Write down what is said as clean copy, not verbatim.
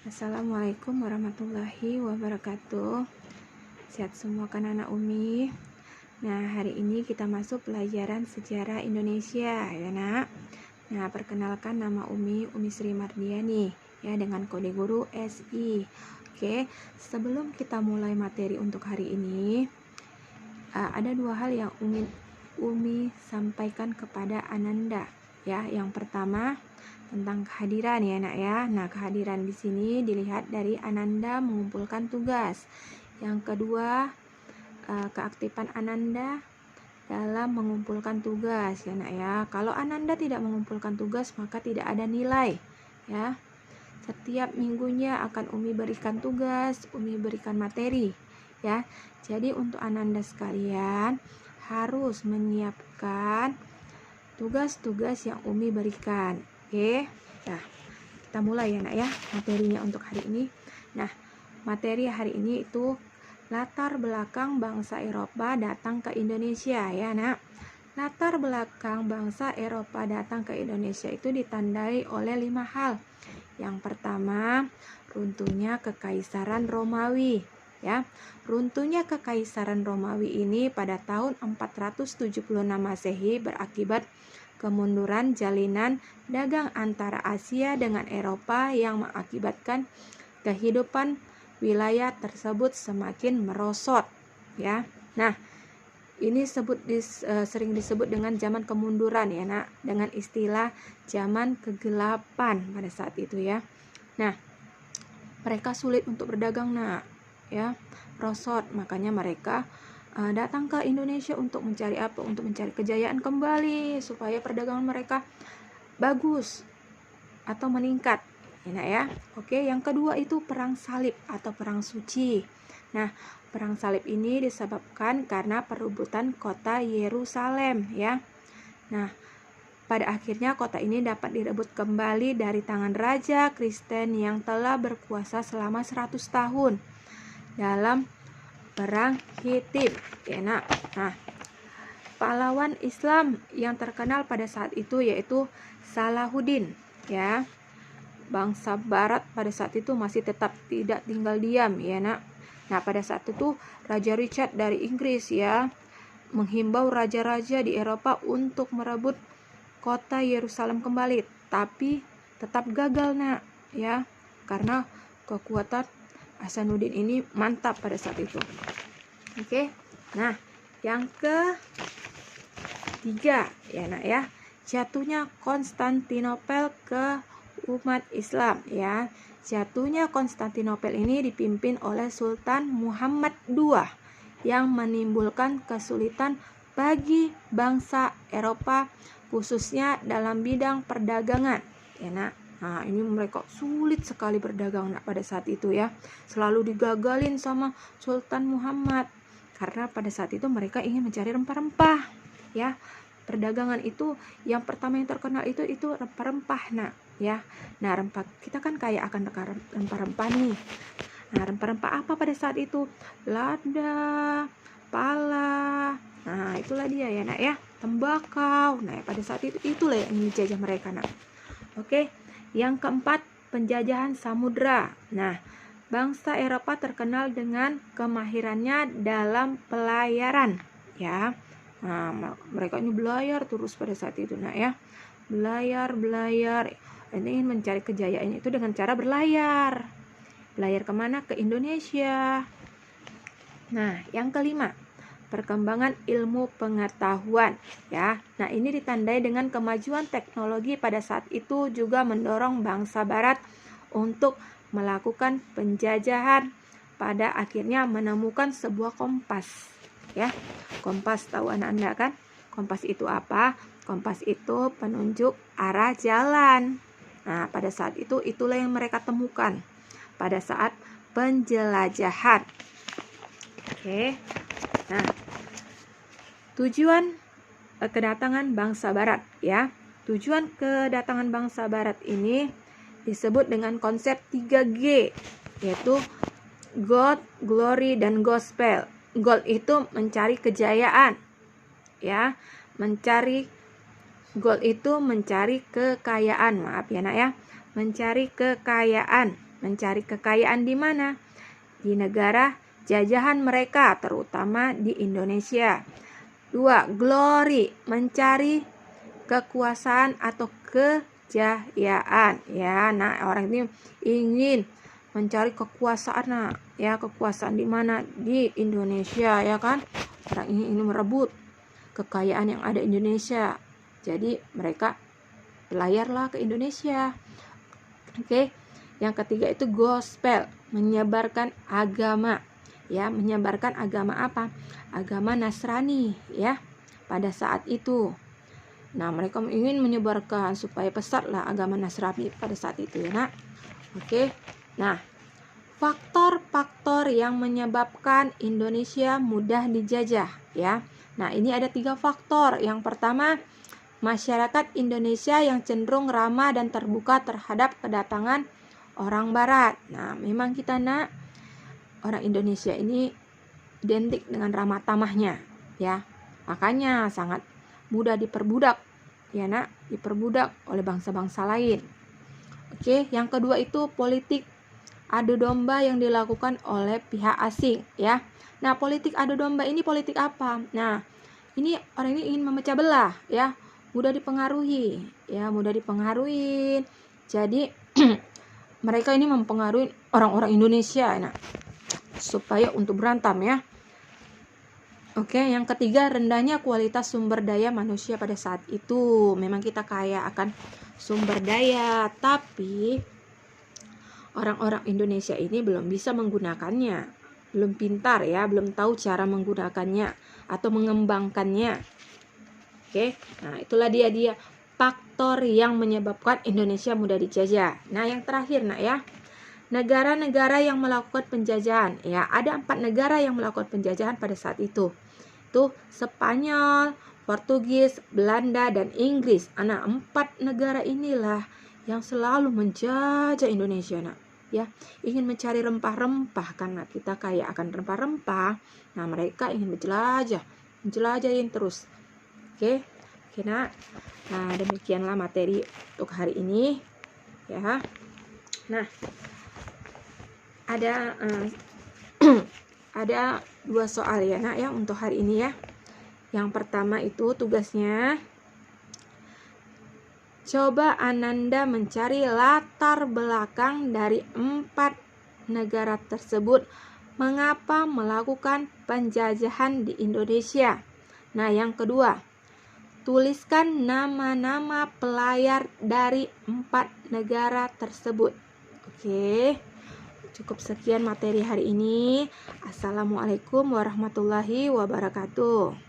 Assalamualaikum warahmatullahi wabarakatuh. Sehat semua kan anak Umi. Nah, hari ini kita masuk pelajaran sejarah Indonesia ya nak. Nah, perkenalkan nama Umi Sri Mardiani ya, dengan kode guru SI. Oke, sebelum kita mulai materi untuk hari ini, ada dua hal yang Umi sampaikan kepada Ananda ya. Yang pertama tentang kehadiran ya nak ya. Nah, kehadiran di sini dilihat dari Ananda mengumpulkan tugas. Yang kedua, keaktifan Ananda dalam mengumpulkan tugas ya nak ya. Kalau Ananda tidak mengumpulkan tugas maka tidak ada nilai ya. Setiap minggunya akan Umi berikan tugas, Umi berikan materi ya. Jadi untuk Ananda sekalian harus menyiapkan tugas-tugas yang Umi berikan. Oke, nah kita mulai ya nak ya materinya untuk hari ini. Nah, materi hari ini itu latar belakang bangsa Eropa datang ke Indonesia ya nak. Latar belakang bangsa Eropa datang ke Indonesia itu ditandai oleh 5 hal. Yang pertama, runtuhnya Kekaisaran Romawi ya. Runtuhnya Kekaisaran Romawi ini pada tahun 476 Masehi berakibat kemunduran jalinan dagang antara Asia dengan Eropa yang mengakibatkan kehidupan wilayah tersebut semakin merosot ya. Nah, ini sering disebut dengan zaman kemunduran ya nak, dengan istilah zaman kegelapan pada saat itu ya. Nah, mereka sulit untuk berdagang nak ya, merosot, makanya mereka datang ke Indonesia untuk mencari apa? Untuk mencari kejayaan kembali supaya perdagangan mereka bagus atau meningkat ya nak ya. Oke, yang kedua itu perang salib atau perang suci. Nah, perang salib ini disebabkan karena perebutan kota Yerusalem ya. Nah, pada akhirnya kota ini dapat direbut kembali dari tangan raja Kristen yang telah berkuasa selama 100 tahun dalam perang Hittite ya nak. Nah, pahlawan Islam yang terkenal pada saat itu yaitu Salahuddin ya. Bangsa barat pada saat itu masih tetap tidak tinggal diam ya nak. Nah, pada saat itu Raja Richard dari Inggris ya menghimbau raja-raja di Eropa untuk merebut kota Yerusalem kembali, tapi tetap gagal nak ya, karena kekuatan Hasanuddin ini mantap pada saat itu. Oke. Nah, yang ketiga ya nak ya, jatuhnya Konstantinopel ke umat Islam ya. Jatuhnya Konstantinopel ini dipimpin oleh Sultan Muhammad II yang menimbulkan kesulitan bagi bangsa Eropa khususnya dalam bidang perdagangan ya nak. Nah, ini mereka sulit sekali berdagang nak pada saat itu ya. Selalu digagalin sama Sultan Muhammad karena pada saat itu mereka ingin mencari rempah-rempah ya. Perdagangan itu yang pertama yang terkenal itu rempah-rempah nak ya. Nah, rempah kita kan kaya akan rempah-rempah nih. Nah, rempah-rempah apa pada saat itu? Lada, pala. Nah, itulah dia ya nak ya. Tembakau. Nah, pada saat itu itulah yang dijajah mereka nak. Oke. Yang keempat, penjajahan samudra. Nah, bangsa Eropa terkenal dengan kemahirannya dalam pelayaran ya. Nah, mereka ini belayar terus pada saat itu nak ya. Belayar. Ini ingin mencari kejayaan itu dengan cara berlayar. Belayar kemana? Ke Indonesia. Nah, yang kelima, perkembangan ilmu pengetahuan ya. Nah, ini ditandai dengan kemajuan teknologi pada saat itu juga mendorong bangsa barat untuk melakukan penjajahan, pada akhirnya menemukan sebuah kompas ya. Kompas tahu anak-anak kan? Kompas itu apa? Kompas itu penunjuk arah jalan. Nah, pada saat itu itulah yang mereka temukan pada saat penjelajahan. Oke. Nah, tujuan kedatangan bangsa barat ya. Tujuan kedatangan bangsa barat ini disebut dengan konsep 3G, yaitu Gold, Glory, dan Gospel. Gold itu mencari kejayaan ya. Gold itu mencari kekayaan, maaf ya nak ya. Mencari kekayaan. mencari kekayaan di mana? Di negara jajahan mereka, terutama di Indonesia. 2. Glory, mencari kekuasaan atau kejayaan. Ya, nah orang ini ingin mencari kekuasaan, nah, ya kekuasaan di mana? Di Indonesia, ya kan? Orang ini ingin merebut kekayaan yang ada di Indonesia. Jadi mereka berlayarlah ke Indonesia. Oke. Yang ketiga itu gospel, menyebarkan agama. Ya, menyebarkan agama apa? Agama Nasrani, ya. Pada saat itu. Nah, mereka ingin menyebarkan supaya pesatlah agama Nasrani pada saat itu, ya, Nak. Oke. Nah, faktor-faktor yang menyebabkan Indonesia mudah dijajah, ya. Nah, ini ada 3 faktor. Yang pertama, masyarakat Indonesia yang cenderung ramah dan terbuka terhadap kedatangan orang Barat. Nah, memang kita, Nak, orang Indonesia ini identik dengan ramah tamahnya, ya. Makanya sangat mudah diperbudak, ya, Nak, diperbudak oleh bangsa-bangsa lain. Oke, yang kedua itu politik adu domba yang dilakukan oleh pihak asing, ya. Nah, politik adu domba ini politik apa? Nah, ini orang ini ingin memecah belah, ya. Mudah dipengaruhi, ya, mudah dipengaruhi. Jadi mereka ini mempengaruhi orang-orang Indonesia, nah, supaya untuk berantem, ya. Oke, yang ketiga, rendahnya kualitas sumber daya manusia pada saat itu. Memang kita kaya akan sumber daya, tapi orang-orang Indonesia ini belum bisa menggunakannya, belum pintar, ya, belum tahu cara menggunakannya atau mengembangkannya. Oke, nah itulah dia faktor yang menyebabkan Indonesia mudah dijajah. Nah, yang terakhir, Nak, ya, negara-negara yang melakukan penjajahan, ya, ada 4 negara yang melakukan penjajahan pada saat itu. Itu Spanyol, Portugis, Belanda, dan Inggris. Nah, 4 negara inilah yang selalu menjajah Indonesia, Nak, ya. Ingin mencari rempah-rempah karena kita kaya akan rempah-rempah. Nah, mereka ingin menjelajahin terus. Oke, Nak. Nah, demikianlah materi untuk hari ini, ya. Nah, ada ada 2 soal, ya, Nak, ya, untuk hari ini, ya. Yang pertama itu tugasnya, coba Ananda mencari latar belakang dari 4 negara tersebut mengapa melakukan penjajahan di Indonesia. Nah, yang kedua, tuliskan nama-nama pelayar dari 4 negara tersebut. Oke, cukup sekian materi hari ini. Assalamualaikum warahmatullahi wabarakatuh.